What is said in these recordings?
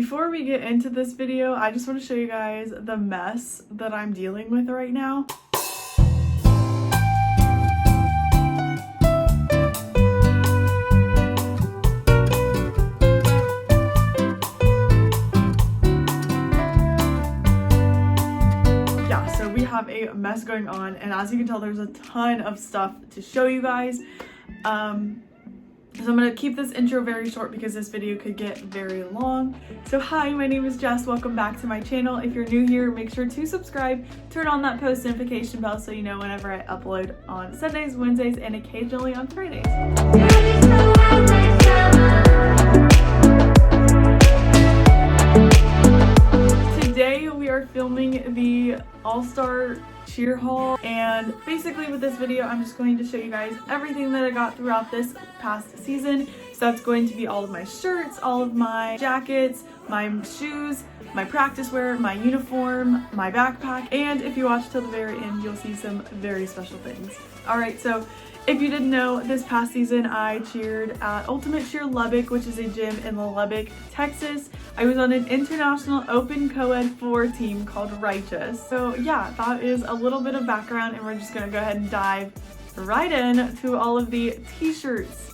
Before we get into this video, I just want to show you guys the mess that I'm dealing with right now. Yeah, so we have a mess going on, and as you can tell, there's a ton of stuff to show you guys. So I'm going to keep this intro very short because this video could get very long. So hi, my name is Jess. Welcome back to my channel. If you're new here, make sure to subscribe, turn on that post notification bell so you know whenever I upload on Sundays, Wednesdays, and occasionally on Fridays. Today we are filming the All-Star cheer haul, and basically with this video I'm just going to show you guys everything that I got throughout this past season. So that's going to be all of my shirts, all of my jackets, my shoes, my practice wear, my uniform, my backpack, and if you watch till the very end you'll see some very special things. Alright, so if you didn't know, this past season I cheered at Ultimate Cheer Lubbock, which is a gym in Lubbock, Texas. I was on an international open co-ed 4 team called Righteous. So yeah, that is a little bit of background, and we're just gonna go ahead and dive right in to all of the t-shirts.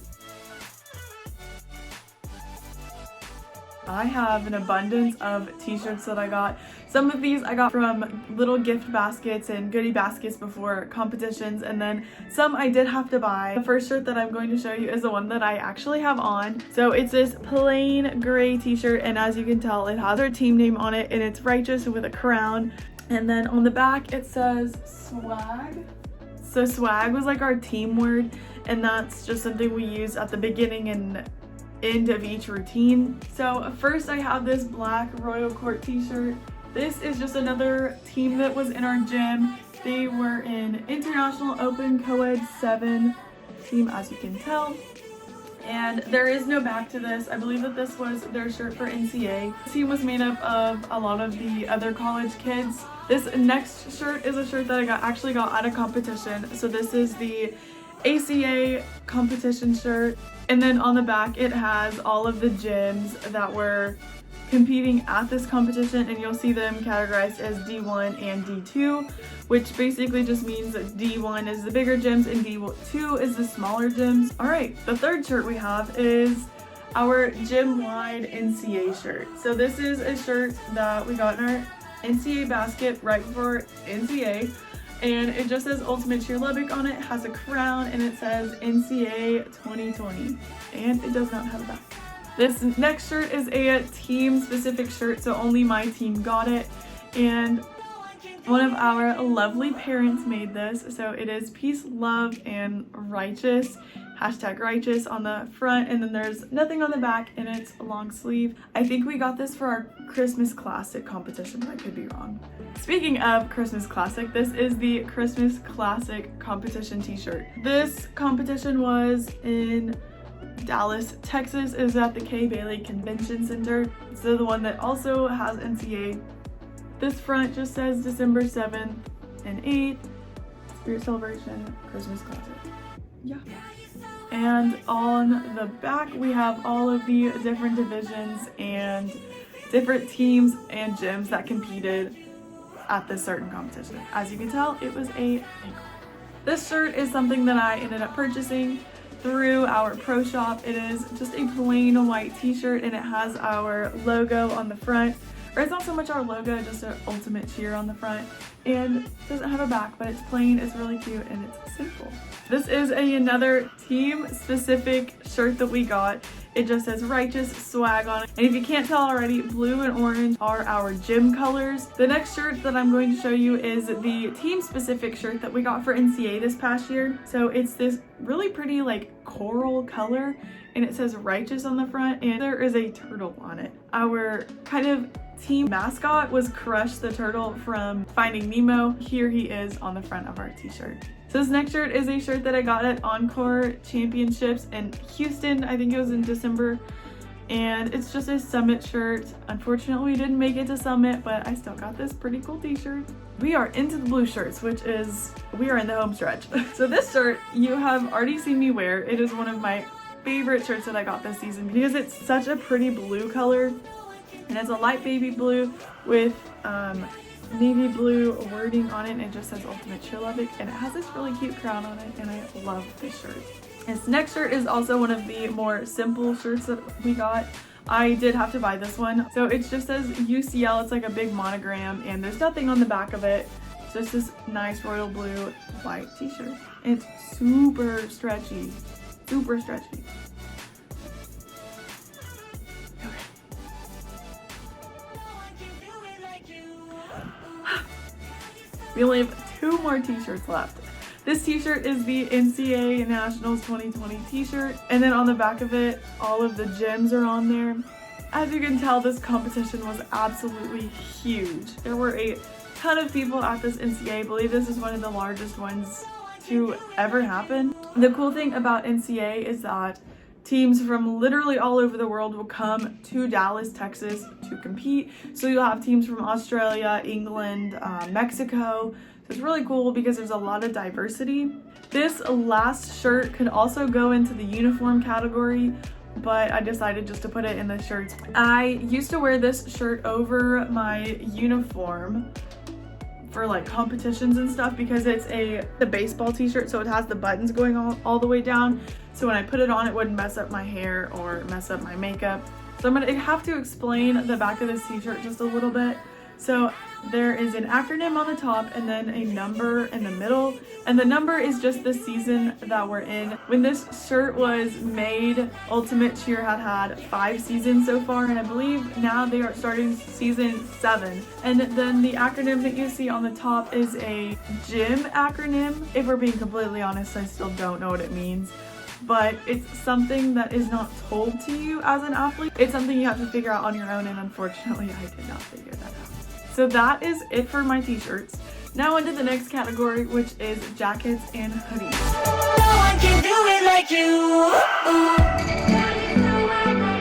I have an abundance of t-shirts that I got. Some of these I got from little gift baskets and goodie baskets before competitions, and then some I did have to buy. The first shirt that I'm going to show you is the one that I actually have on. So it's this plain gray t-shirt, and as you can tell it has our team name on it, and it's Righteous with a crown. And then on the back it says swag. So swag was like our team word, and that's just something we use at the beginning and end of each routine. So first I have this black Royal Court t-shirt. This is just another team that was in our gym. They were in International Open Co-ed 7 team, as you can tell. And there is no back to this. I believe that this was their shirt for NCA. This team was made up of a lot of the other college kids. This next shirt is a shirt that I actually got at a competition. So this is the ACA competition shirt. And then on the back it has all of the gyms that were competing at this competition, and you'll see them categorized as D1 and D2, which basically just means that D1 is the bigger gyms and D2 is the smaller gyms. Alright, the third shirt we have is our gym-wide NCA shirt. So this is a shirt that we got in our NCA basket right before NCA, and it just says Ultimate Cheer Lubbock on it, has a crown, and it says NCA 2020, and it does not have a back. This next shirt is a team specific shirt, so only my team got it, and one of our lovely parents made this. So it is peace, love, and righteous, hashtag righteous on the front, and then there's nothing on the back, and it's a long sleeve. I think we got this for our Christmas Classic competition, but I could be wrong. Speaking of Christmas Classic, this is the Christmas Classic competition t-shirt. This competition was in Dallas, Texas. It was at the Kay Bailey Convention Center. So the one that also has NCA. This front just says December 7th and 8th, Spirit Celebration, Christmas Classic. Yeah. And on the back we have all of the different divisions and different teams and gyms that competed at this certain competition. As you can tell, it was a big one. This shirt is something that I ended up purchasing through our pro shop. It is just a plain white t-shirt, and it has our logo on the front, or it's not so much our logo, just an Ultimate Cheer on the front, and it doesn't have a back, but it's plain, it's really cute, and it's simple. This is another team specific shirt that we got. It just says Righteous swag on it, and if you can't tell already, blue and orange are our gym colors. The next shirt that I'm going to show you is the team specific shirt that we got for NCA this past year. So it's this really pretty like coral color, and it says Righteous on the front, and there is a turtle on it. Our kind of team mascot was Crush the turtle from Finding Nemo. Here he is on the front of our t-shirt. So this next shirt is a shirt that I got at Encore Championships in Houston. I think it was in December, and it's just a Summit shirt. Unfortunately we didn't make it to Summit, but I still got this pretty cool t-shirt. We are into the blue shirts, which is, we are in the home stretch. So this shirt you have already seen me wear. It is one of my favorite shirts that I got this season because it's such a pretty blue color. And it's a light baby blue with navy blue wording on it, and it just says Ultimate Cheer Lubbock, and it has this really cute crown on it, and I love this shirt. This next shirt is also one of the more simple shirts that we got. I did have to buy this one. So it just says UCL, it's like a big monogram, and there's nothing on the back of it. It's just this nice royal blue white t-shirt. It's super stretchy, super stretchy. We only have 2 more t-shirts left. This t-shirt is the NCAA Nationals 2020 t-shirt, and then on the back of it, all of the gems are on there. As you can tell, this competition was absolutely huge. There were a ton of people at this NCAA. I believe this is one of the largest ones to ever happen. The cool thing about NCAA is that teams from literally all over the world will come to Dallas, Texas to compete. So you'll have teams from Australia, England, Mexico. So it's really cool because there's a lot of diversity. This last shirt could also go into the uniform category, but I decided just to put it in the shirts. I used to wear this shirt over my uniform for like competitions and stuff because it's the baseball t-shirt, so it has the buttons going all the way down. So when I put it on, it wouldn't mess up my hair or mess up my makeup. So I'm gonna have to explain the back of this t-shirt just a little bit. So there is an acronym on the top and then a number in the middle. And the number is just the season that we're in. When this shirt was made, Ultimate Cheer had 5 seasons so far, and I believe now they are starting season 7. And then the acronym that you see on the top is a gym acronym. If we're being completely honest, I still don't know what it means. But it's something that is not told to you as an athlete. It's something you have to figure out on your own, and unfortunately I did not figure that out. So that is it for my t-shirts. Now into the next category, which is jackets and hoodies. No one can do it like you.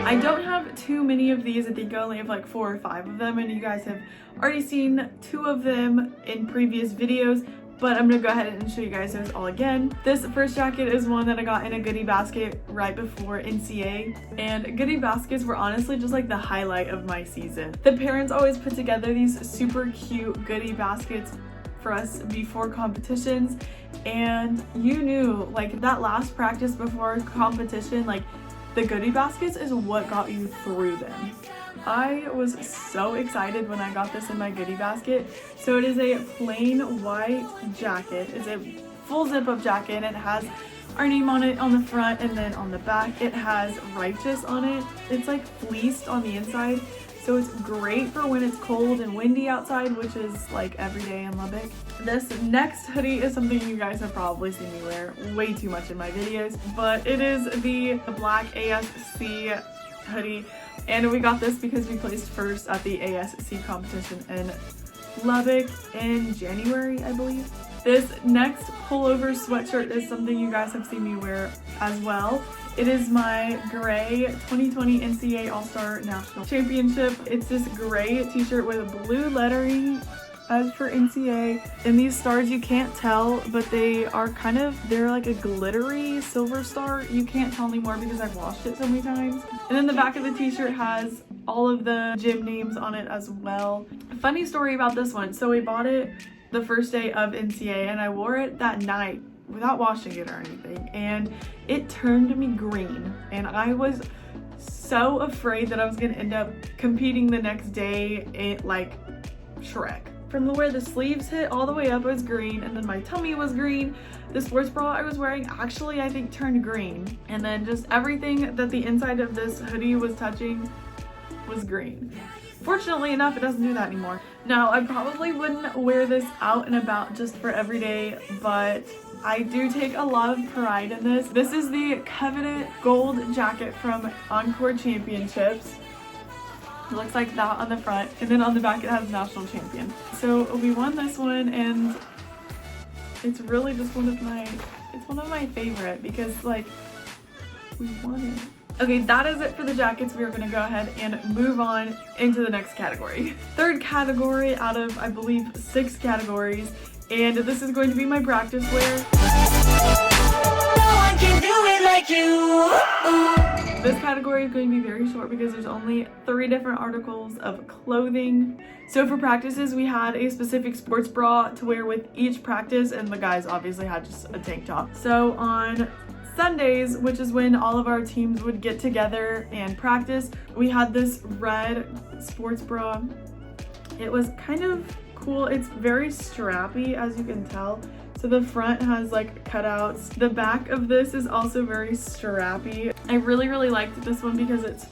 I don't have too many of these. I think I only have like 4 or 5 of them, and you guys have already seen 2 of them in previous videos. But I'm gonna go ahead and show you guys those all again. This first jacket is one that I got in a goodie basket right before NCAA. And goodie baskets were honestly just like the highlight of my season. The parents always put together these super cute goodie baskets for us before competitions. And you knew like that last practice before competition, like the goodie baskets is what got you through them. I was so excited when I got this in my goodie basket. So it is a plain white jacket. It's a full zip up jacket, and it has our name on it on the front, and then on the back it has Righteous on it. It's like fleeced on the inside, so it's great for when it's cold and windy outside, which is like every day in Lubbock. This next hoodie is something you guys have probably seen me wear way too much in my videos, but it is the black ASC hoodie. And we got this because we placed first at the ASC competition in Lubbock in January, I believe. This next pullover sweatshirt is something you guys have seen me wear as well. It is my gray 2020 NCAA All-Star National Championship. It's this gray t-shirt with blue lettering as for NCAA. And these stars, you can't tell, but they're like a glittery silver star. You can't tell anymore because I've washed it so many times. And then the back of the t-shirt has all of the gym names on it as well. Funny story about this one. So we bought it the first day of NCAA, and I wore it that night without washing it or anything, and it turned me green, and I was so afraid that I was gonna end up competing the next day like Shrek. From where the sleeves hit all the way up was green, and then my tummy was green. The sports bra I was wearing actually I think turned green, and then just everything that the inside of this hoodie was touching was green. Fortunately enough, it doesn't do that anymore. Now, I probably wouldn't wear this out and about just for every day, but I do take a lot of pride in this. This is the coveted gold jacket from Encore Championships. It looks like that on the front, and then on the back it has National Champion. So we won this one, and it's really just one of my favorite because like we won it. Okay, that is it for the jackets. We are gonna go ahead and move on into the next category. Third category out of, I believe, 6 categories, and this is going to be my practice wear. can do it like you. This category is going to be very short because there's only 3 different articles of clothing. So for practices, we had a specific sports bra to wear with each practice, and the guys obviously had just a tank top. So on Sundays, which is when all of our teams would get together and practice, we had this red sports bra. It was kind of cool. It's very strappy, as you can tell. So the front has like cutouts. The back of this is also very strappy. I really liked this one because it's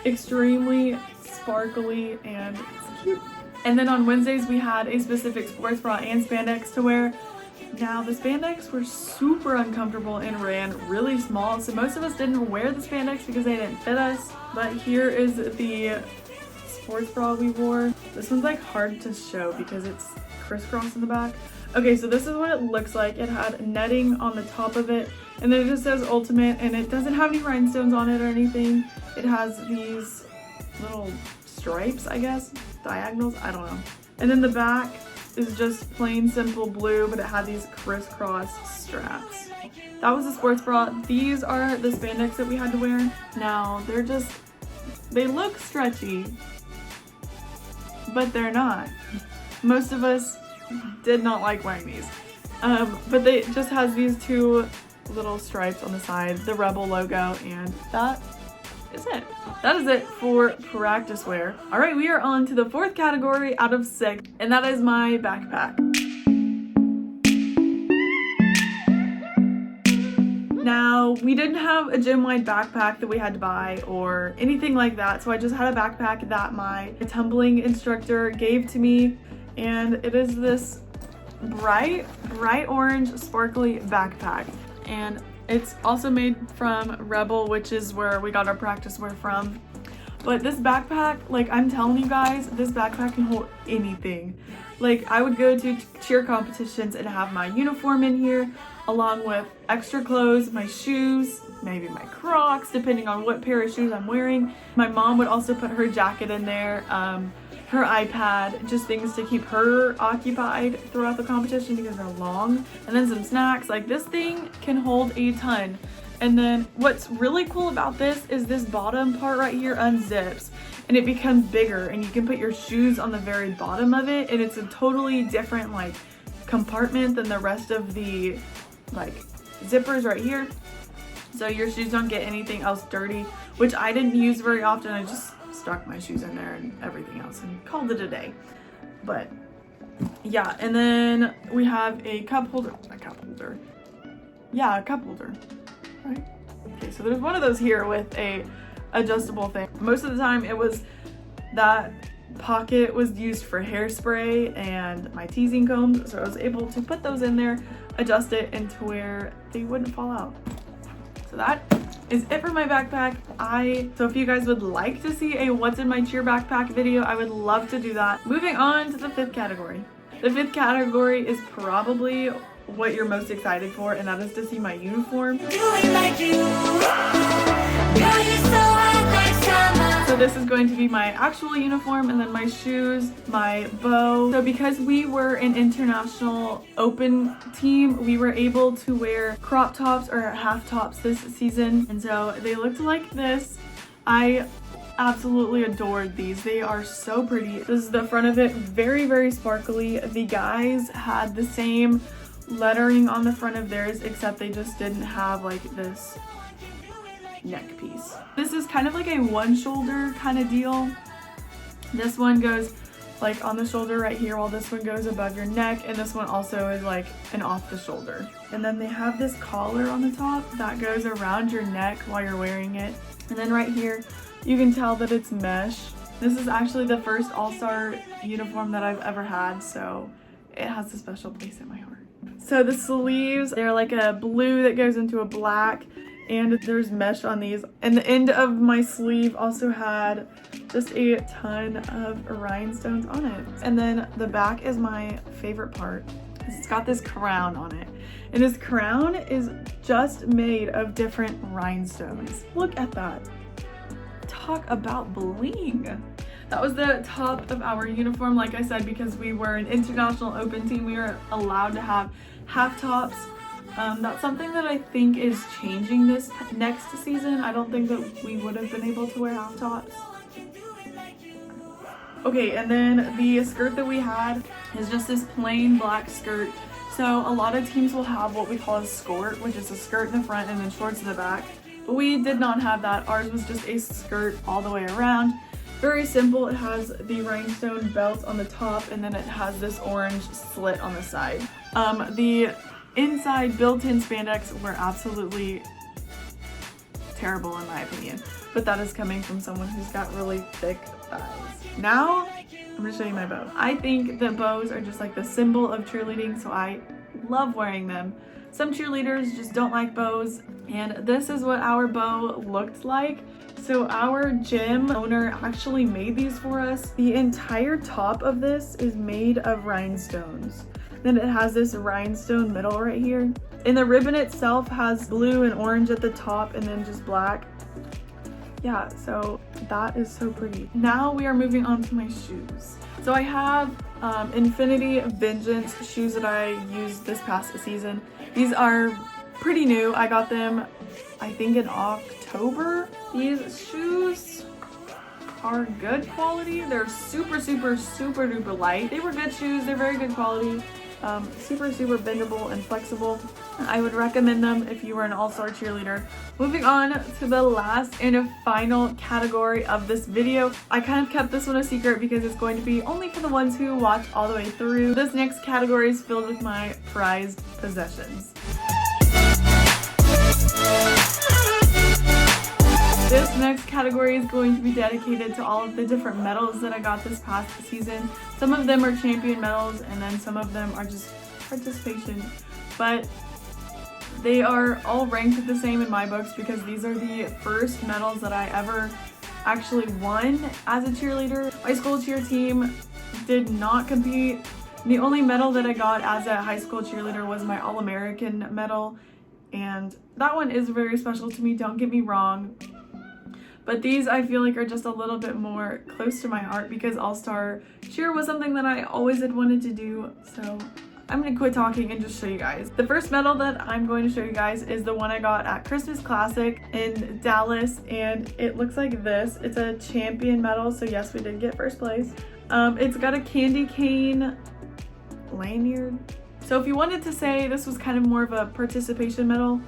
extremely sparkly and it's cute. And then on Wednesdays we had a specific sports bra and spandex to wear. Now the spandex were super uncomfortable and ran really small, so most of us didn't wear the spandex because they didn't fit us. But here is the sports bra we wore. This one's like hard to show because it's crisscross in the back. Okay, so this is what it looks like. It had netting on the top of it, and then it just says Ultimate, and it doesn't have any rhinestones on it or anything. It has these little stripes, I guess, diagonals, I don't know. And then the back is just plain simple blue, but it had these crisscross straps. That was the sports bra. These are the spandex that we had to wear. Now, they look stretchy, but they're not. Most of us did not like wearing these. But they just has these 2 little stripes on the side, the Rebel logo, and that is it. That is it for practice wear. All right, we are on to the 4th category out of 6, and that is my backpack. Now, we didn't have a gym-wide backpack that we had to buy or anything like that, so I just had a backpack that my tumbling instructor gave to me, and it is this bright orange sparkly backpack, and it's also made from Rebel, which is where we got our practice wear from. But this backpack, like I'm telling you guys, this backpack can hold anything. Like I would go to cheer competitions and have my uniform in here along with extra clothes, my shoes, maybe my Crocs, depending on what pair of shoes I'm wearing. My mom would also put her jacket in there, her iPad, just things to keep her occupied throughout the competition because they're long. And then some snacks. Like this thing can hold a ton. And then what's really cool about this is this bottom part right here unzips and it becomes bigger, and you can put your shoes on the very bottom of it, and it's a totally different like compartment than the rest of the like zippers right here. So your shoes don't get anything else dirty, which I didn't use very often. I just stuck my shoes in there and everything else and called it a day. But yeah, and then we have a cup holder, yeah, a cup holder, right? Okay, so there's one of those here with a adjustable thing. Most of the time it was that pocket was used for hairspray and my teasing combs, so I was able to put those in there, adjust it into where they wouldn't fall out. So that is it for my backpack. So if you guys would like to see a what's in my cheer backpack video, I would love to do that. Moving on to the 5th category. The 5th category is probably what you're most excited for, and that is to see my uniform. So this is going to be my actual uniform, and then my shoes, my bow. So because we were an international open team, we were able to wear crop tops or half tops this season, and so they looked like this. I absolutely adored these. They are so pretty. This is the front of it, very sparkly. The guys had the same lettering on the front of theirs, except they just didn't have like this neck piece. This is kind of like a one shoulder kind of deal. This one goes like on the shoulder right here, while this one goes above your neck, and this one also is like an off the shoulder. And then they have this collar on the top that goes around your neck while you're wearing it. And then right here you can tell that it's mesh. This is actually the first All-Star uniform that I've ever had, so it has a special place in my heart. So the sleeves, they're like a blue that goes into a black, and there's mesh on these. And the end of my sleeve also had just a ton of rhinestones on it. And then the back is my favorite part. It's got this crown on it. And this crown is just made of different rhinestones. Look at that. Talk about bling. That was the top of our uniform. Like I said, because we were an international open team, we were allowed to have half tops That's something that I think is changing this next season. I don't think that we would have been able to wear half tops. Okay, and then the skirt that we had is just this plain black skirt. So a lot of teams will have what we call a skirt, which is a skirt in the front and then shorts in the back. But we did not have that. Ours was just a skirt all the way around. Very simple. It has the rhinestone belt on the top and then it has this orange slit on the side. The inside built-in spandex were absolutely terrible in my opinion, but that is coming from someone who's got really thick thighs. Now, I'm gonna show you my bow. I think that bows are just like the symbol of cheerleading, so I love wearing them. Some cheerleaders just don't like bows, and this is what our bow looked like. So our gym owner actually made these for us. The entire top of this is made of rhinestones. Then it has this rhinestone middle right here. And the ribbon itself has blue and orange at the top and then just black. Yeah, so that is so pretty. Now we are moving on to my shoes. So I have Infinity Vengeance shoes that I used this past season. These are pretty new. I got them, I think, in October. These shoes are good quality. They're super duper light. They were good shoes. They're very good quality. Super bendable and flexible. I would recommend them if you were an all-star cheerleader. Moving on to the last and final category of this video. I kind of kept this one a secret because it's going to be only for the ones who watch all the way through. This next category is filled with my prized possessions. This next category is going to be dedicated to all of the different medals that I got this past season. Some of them are champion medals and then some of them are just participation. But they are all ranked the same in my books because these are the first medals that I ever actually won as a cheerleader. My school cheer team did not compete. The only medal that I got as a high school cheerleader was my All-American medal, and that one is very special to me, don't get me wrong. But these I feel like are just a little bit more close to my heart because All-Star Cheer was something that I always had wanted to do. So I'm gonna quit talking and just show you guys. The first medal that I'm going to show you guys is the one I got at Christmas Classic in Dallas, and it looks like this. It's a champion medal, so yes, we did get first place. It's got a candy cane lanyard. So if you wanted to say this was kind of more of a participation medal,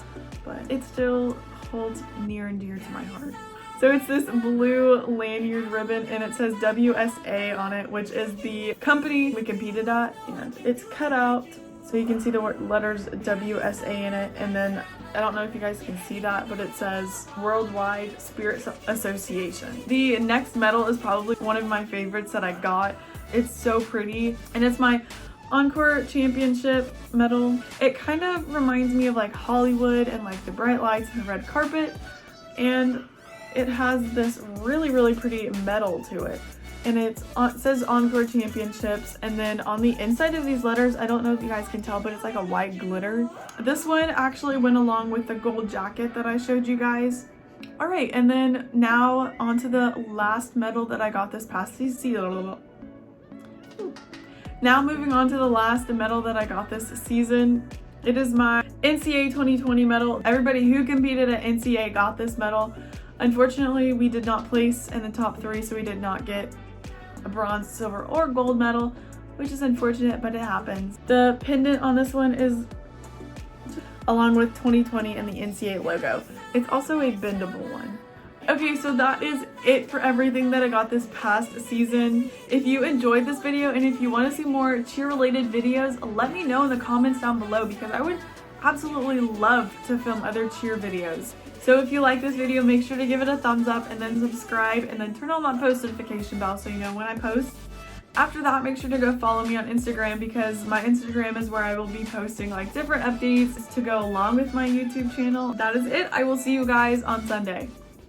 but it still holds near and dear to my heart. So it's this blue lanyard ribbon and it says WSA on it, which is the company we competed at, and it's cut out so you can see the letters WSA in it, and then I don't know if you guys can see that, but it says Worldwide Spirits Association. The next medal is probably one of my favorites that I got. It's so pretty and it's my Encore Championship medal. It kind of reminds me of like Hollywood and like the bright lights and the red carpet, and it has this really pretty medal to it, and it says Encore Championships, and then on the inside of these letters, I don't know if you guys can tell, but it's like a white glitter. This one actually went along with the gold jacket that I showed you guys. All right, and then now onto the last medal that I got this past season. Now moving on to the last medal that I got this season. It is my NCAA 2020 medal. Everybody who competed at NCAA got this medal. Unfortunately, we did not place in the top 3, so we did not get a bronze, silver, or gold medal, which is unfortunate, but it happens. The pendant on this one is along with 2020 and the NCAA logo. It's also a bendable one. Okay, so that is it for everything that I got this past season. If you enjoyed this video and if you want to see more cheer-related videos, let me know in the comments down below because I would absolutely love to film other cheer videos. So if you like this video, make sure to give it a thumbs up and then subscribe and then turn on that post notification bell so you know when I post. After that, make sure to go follow me on Instagram because my Instagram is where I will be posting like different updates to go along with my YouTube channel. That is it. I will see you guys on Sunday.